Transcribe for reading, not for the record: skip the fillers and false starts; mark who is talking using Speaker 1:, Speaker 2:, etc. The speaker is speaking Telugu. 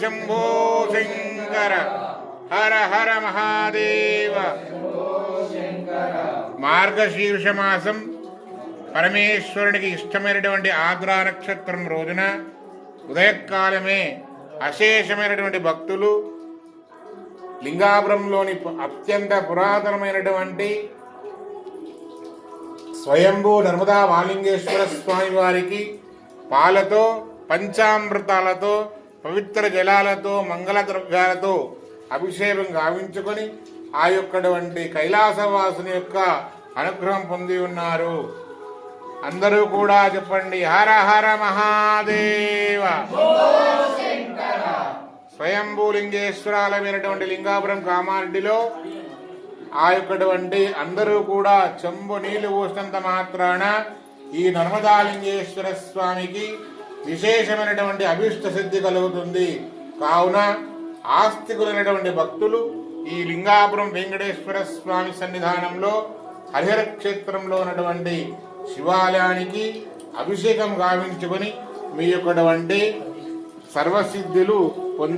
Speaker 1: శంభో శంకర హర హర మహాదేవ. మార్గశీర్ష మాసం పరమేశ్వరునికి ఇష్టమైనటువంటి ఆగ్రా నక్షత్రం రోజున ఉదయకాలమే అశేషమైనటువంటి భక్తులు లింగాపురంలోని అత్యంత పురాతనమైనటువంటి స్వయంభూ నర్మదా వాలింగేశ్వర స్వామి వారికి పాలతో పంచామృతాలతో పవిత్ర జలాలతో మంగళ ద్రవ్యాలతో అభిషేకం గావించుకొని ఆ యొక్కటువంటి కైలాసవాసుని యొక్క అనుగ్రహం పొంది ఉన్నారు. అందరూ కూడా చెప్పండి, హర హర మహాదేవ. స్వయంభూ లింగేశ్వరాలమైనటువంటి లింగాపురం కామారెడ్డిలో ఆ యొక్కటువంటి అందరూ కూడా చెంబు నీళ్లు పోసినంత మాత్రాన ఈ నర్మదాలింగేశ్వర స్వామికి విశేషమైనటువంటి అభిష్ట సిద్ధి కలుగుతుంది. కావున ఆస్తికులైనటువంటి భక్తులు ఈ లింగాపురం వెంకటేశ్వర స్వామి సన్నిధానంలో హరిహర క్షేత్రంలో ఉన్నటువంటి శివాలయానికి అభిషేకం గావించుకొని మీ యొక్కటువంటి సర్వసిద్ధులు పొందు